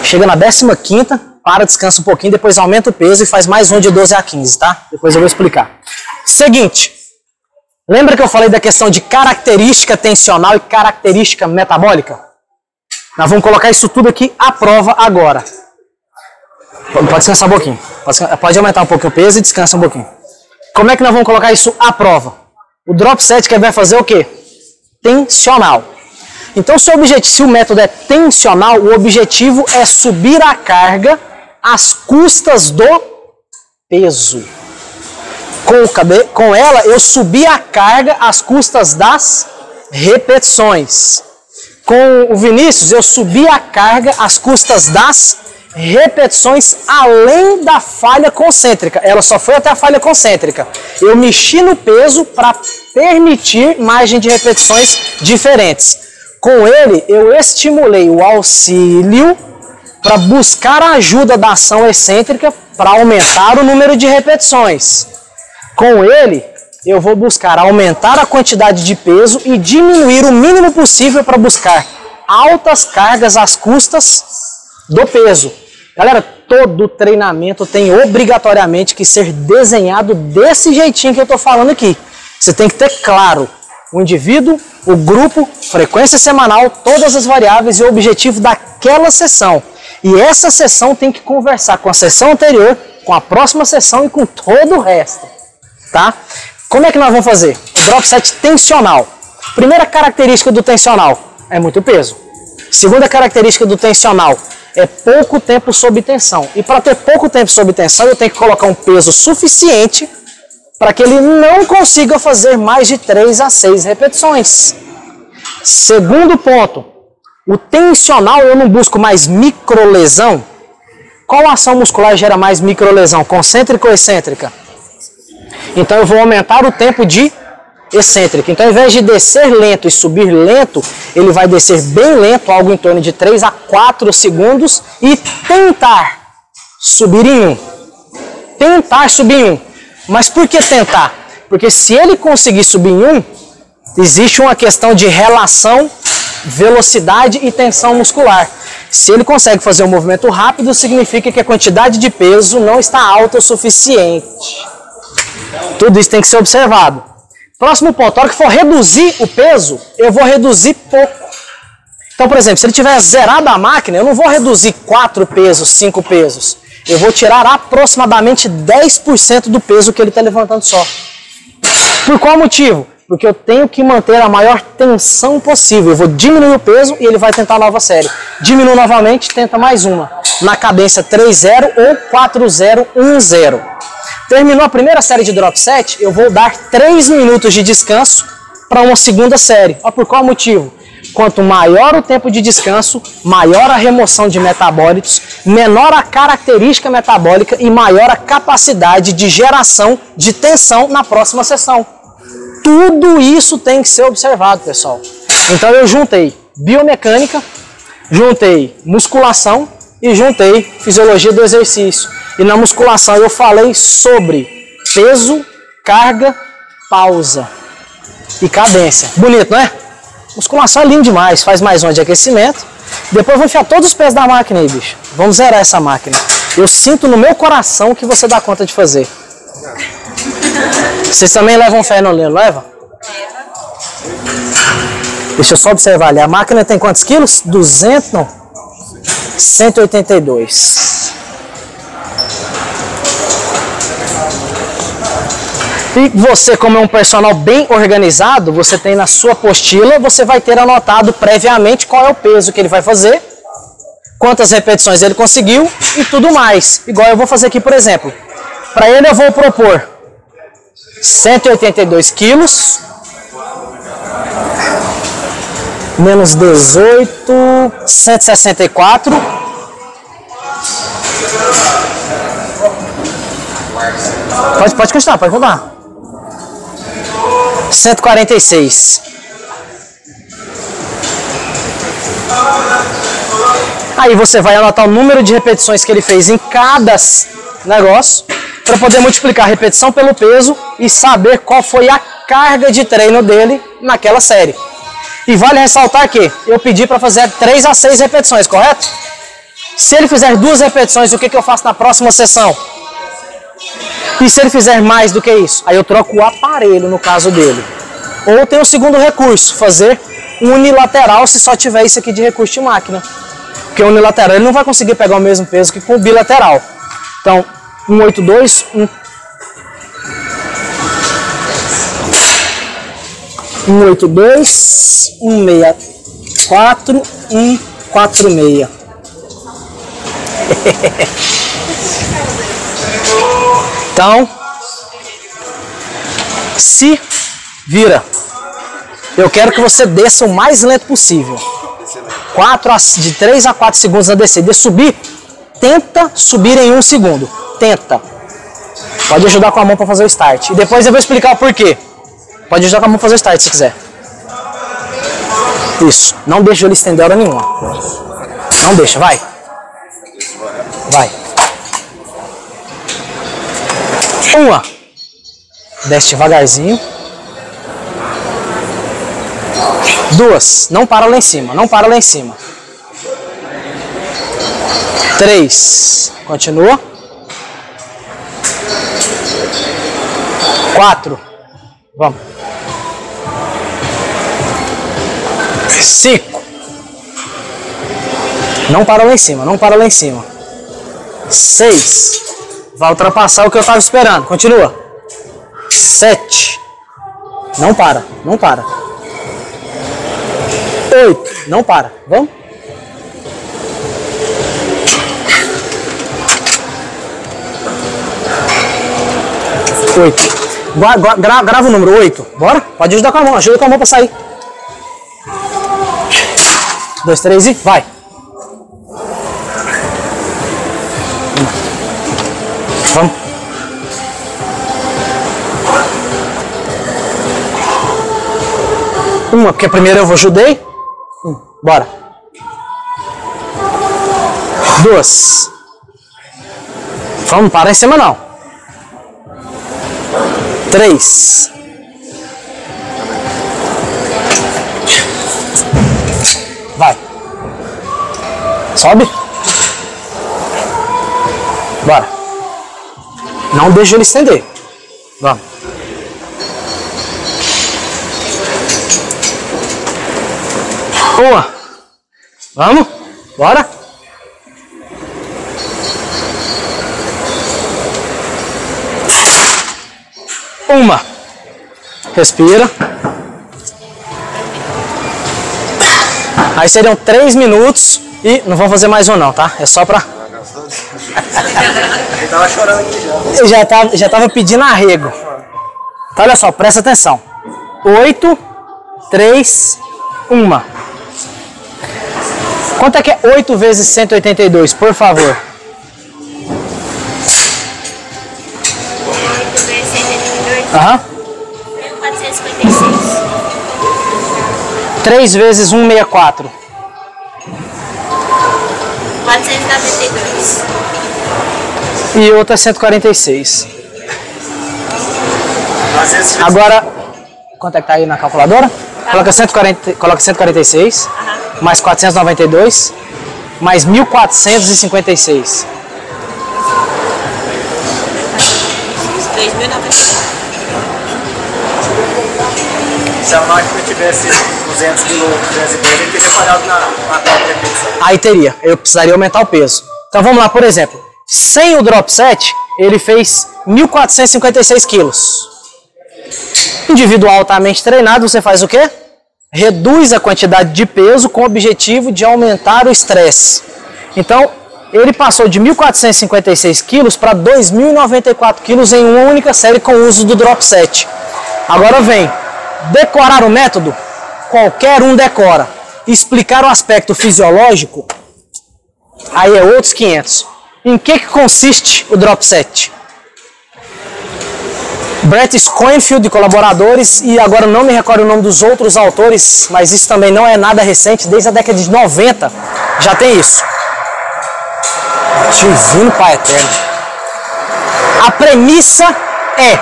Chega na 15ª, para, descansa um pouquinho, depois aumenta o peso e faz mais um de 12 a 15, tá? Depois eu vou explicar. Seguinte, lembra que eu falei da questão de característica tensional e característica metabólica? Nós vamos colocar isso tudo aqui à prova agora. Pode descansar um pouquinho. Pode aumentar um pouquinho o peso e descansa um pouquinho. Como é que nós vamos colocar isso à prova? O drop set que vai fazer o quê? Tensional. Então, se o método é tensional, o objetivo é subir a carga às custas do peso. Com ela, eu subi a carga às custas das repetições. Com o Vinícius, eu subi a carga às custas das repetições além da falha concêntrica. Ela só foi até a falha concêntrica. Eu mexi no peso para permitir margem de repetições diferentes. Com ele, eu estimulei o auxílio para buscar a ajuda da ação excêntrica para aumentar o número de repetições. Com ele, eu vou buscar aumentar a quantidade de peso e diminuir o mínimo possível para buscar altas cargas às custas do peso. Galera, todo treinamento tem obrigatoriamente que ser desenhado desse jeitinho que eu estou falando aqui. Você tem que ter claro o indivíduo, o grupo, frequência semanal, todas as variáveis e o objetivo daquela sessão. E essa sessão tem que conversar com a sessão anterior, com a próxima sessão e com todo o resto. Tá? Como é que nós vamos fazer? O drop set tensional. Primeira característica do tensional é muito peso. Segunda característica do tensional é pouco tempo sob tensão. E para ter pouco tempo sob tensão, eu tenho que colocar um peso suficiente para que ele não consiga fazer mais de 3 a 6 repetições. Segundo ponto, o tensional eu não busco mais microlesão. Qual ação muscular gera mais microlesão, concêntrica ou excêntrica? Então eu vou aumentar o tempo de excêntrica. Então ao invés de descer lento e subir lento, ele vai descer bem lento, algo em torno de 3 a 4 segundos e tentar subir em 1. Tentar subir em 1. Mas por que tentar? Porque se ele conseguir subir em 1, existe uma questão de relação, velocidade e tensão muscular. Se ele consegue fazer um movimento rápido, significa que a quantidade de peso não está alta o suficiente. Tudo isso tem que ser observado. Próximo ponto, a hora que for reduzir o peso, eu vou reduzir pouco. Então, por exemplo, se ele tiver zerado a máquina, eu não vou reduzir 4 pesos, 5 pesos. Eu vou tirar aproximadamente 10% do peso que ele está levantando só. Por qual motivo? Porque eu tenho que manter a maior tensão possível. Eu vou diminuir o peso e ele vai tentar a nova série. Diminui novamente, tenta mais uma. Na cadência 3-0 ou 4-0-1-0. Terminou a primeira série de drop set, eu vou dar 3 minutos de descanso para uma segunda série. Por qual motivo? Quanto maior o tempo de descanso, maior a remoção de metabólitos, menor a característica metabólica e maior a capacidade de geração de tensão na próxima sessão. Tudo isso tem que ser observado, pessoal. Então eu juntei biomecânica, juntei musculação e juntei fisiologia do exercício. E na musculação eu falei sobre peso, carga, pausa e cadência. Bonito, não é? Musculação é lindo demais, faz mais um de aquecimento. Depois eu vou enfiar todos os pesos da máquina aí, bicho. Vamos zerar essa máquina. Eu sinto no meu coração que você dá conta de fazer. Vocês também levam fé no Lelo, leva? Deixa eu só observar ali. A máquina tem quantos quilos? 200, não. 182. E você, como é um personal bem organizado, você tem na sua apostila, você vai ter anotado previamente qual é o peso que ele vai fazer, quantas repetições ele conseguiu e tudo mais. Igual eu vou fazer aqui, por exemplo. Para ele eu vou propor 182 quilos, menos 18, 164. Pode continuar, pode rodar. 146. Aí você vai anotar o número de repetições que ele fez em cada negócio para poder multiplicar a repetição pelo peso e saber qual foi a carga de treino dele naquela série. E vale ressaltar que eu pedi para fazer 3 a 6 repetições, correto? Se ele fizer 2 repetições, o que eu faço na próxima sessão? E se ele fizer mais do que isso? Aí eu troco o aparelho no caso dele. Ou tem o segundo recurso, fazer unilateral se só tiver isso aqui de recurso de máquina. Porque o unilateral ele não vai conseguir pegar o mesmo peso que com o bilateral. Então, 182, 182, 164, 146. Então, se vira. Eu quero que você desça o mais lento possível. De 3 a 4 segundos na descida. De subir, tenta subir em 1 segundo. Tenta. Pode ajudar com a mão para fazer o start. E depois eu vou explicar o porquê. Pode ajudar com a mão para fazer o start se quiser. Isso. Não deixa ele estender hora nenhuma. Não deixa, vai. Vai. 1. Desce devagarzinho. 2. Não para lá em cima. Não para lá em cima. 3. Continua. 4. Vamos. 5. Não para lá em cima. Não para lá em cima. 6. Vai ultrapassar o que eu estava esperando. Continua. 7. Não para. Não para. 8. Não para. Vamos. 8. Grava o número 8. Bora? Pode ajudar com a mão. Ajuda com a mão para sair. 2, 3 e vai. Vamos. Uma, porque primeiro eu ajudei. Bora. 2. Vamos, para em cima não. 3. 4. Vai. Sobe. Bora. Não deixa ele estender. Vamos. 1. Vamos. Bora. 1. Respira. Aí seriam 3 minutos e não vamos fazer mais um não, tá? É só pra... Ele tava chorando aqui já. Eu já tava pedindo arrego. Então olha só, presta atenção. 8, 3, 1. Quanto é que é 8 vezes 182, por favor? 8 vezes 182? Aham. 1456. 3 vezes 164. 492. E outra 146. Agora, quanto é que tá aí na calculadora? Coloca 146, mais 492, mais 1456. 2092. Se a máquina tivesse 200 kg, 210, ele teria falhado na quarta repetição. Aí teria, eu precisaria aumentar o peso. Então vamos lá, por exemplo, sem o drop set, ele fez 1456 quilos. Indivíduo altamente treinado, você faz o quê? Reduz a quantidade de peso com o objetivo de aumentar o estresse. Então, ele passou de 1456 quilos para 2094 quilos em uma única série com o uso do drop set. Agora vem, decorar o método, qualquer um decora. Explicar o aspecto fisiológico, aí é outros 500. Em que consiste o drop set? Brett Schoenfield e colaboradores, e agora não me recordo o nome dos outros autores, mas isso também não é nada recente, desde a década de 90 já tem isso. Divino Pai Eterno. A premissa é,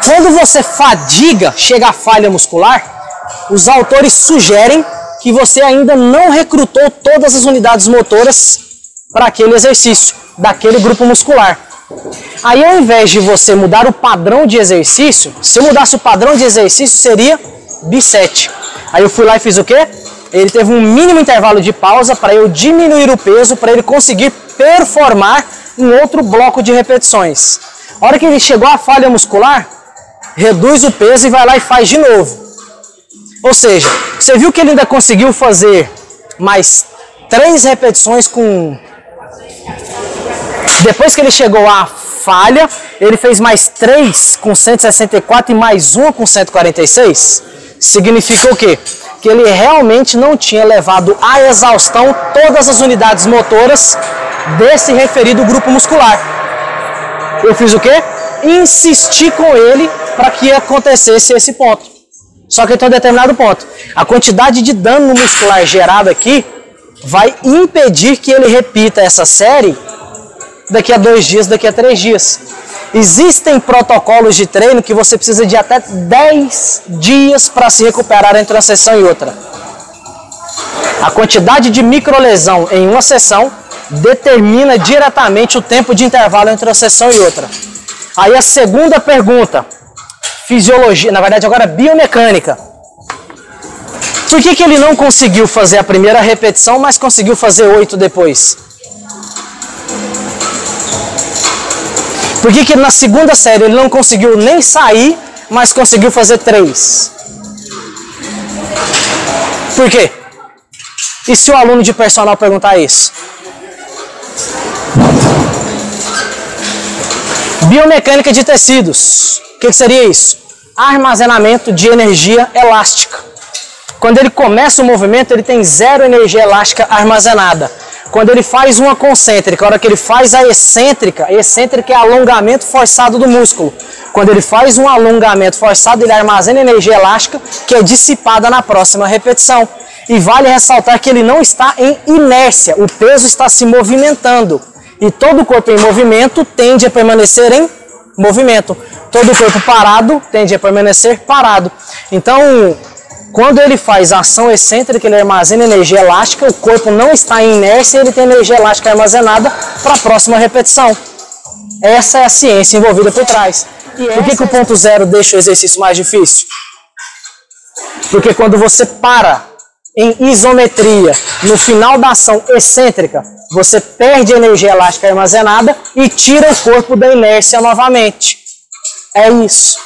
quando você fadiga, chega a falha muscular, os autores sugerem que você ainda não recrutou todas as unidades motoras para aquele exercício, daquele grupo muscular. Aí, ao invés de você mudar o padrão de exercício, se eu mudasse o padrão de exercício, seria B7. Aí eu fui lá e fiz o quê? Ele teve um mínimo intervalo de pausa para eu diminuir o peso, para ele conseguir performar um outro bloco de repetições. A hora que ele chegou à falha muscular, reduz o peso e vai lá e faz de novo. Ou seja, você viu que ele ainda conseguiu fazer mais 3 repetições com... Depois que ele chegou à falha, ele fez mais 3 com 164 e mais 1 com 146. Significa o quê? Que ele realmente não tinha levado à exaustão todas as unidades motoras desse referido grupo muscular. Eu fiz o quê? Insisti com ele para que acontecesse esse ponto. Só que até um determinado ponto. A quantidade de dano muscular gerado aqui vai impedir que ele repita essa série daqui a 2 dias, daqui a 3 dias. Existem protocolos de treino que você precisa de até 10 dias para se recuperar entre uma sessão e outra. A quantidade de microlesão em uma sessão determina diretamente o tempo de intervalo entre uma sessão e outra. Aí a segunda pergunta, fisiologia, na verdade agora biomecânica. Por que ele não conseguiu fazer a primeira repetição, mas conseguiu fazer 8 depois? Por que na segunda série ele não conseguiu nem sair, mas conseguiu fazer 3? Por quê? E se o aluno de personal perguntar isso? Biomecânica de tecidos. O que seria isso? Armazenamento de energia elástica. Quando ele começa o movimento, ele tem 0 energia elástica armazenada. Quando ele faz uma concêntrica, a hora que ele faz a excêntrica é alongamento forçado do músculo. Quando ele faz um alongamento forçado, ele armazena energia elástica que é dissipada na próxima repetição. E vale ressaltar que ele não está em inércia, o peso está se movimentando. E todo corpo em movimento tende a permanecer em movimento. Todo corpo parado tende a permanecer parado. Então, quando ele faz a ação excêntrica, ele armazena energia elástica, o corpo não está em inércia, ele tem energia elástica armazenada para a próxima repetição. Essa é a ciência envolvida por trás. E por que o ponto 0 deixa o exercício mais difícil? Porque quando você para em isometria, no final da ação excêntrica, você perde a energia elástica armazenada e tira o corpo da inércia novamente. É isso.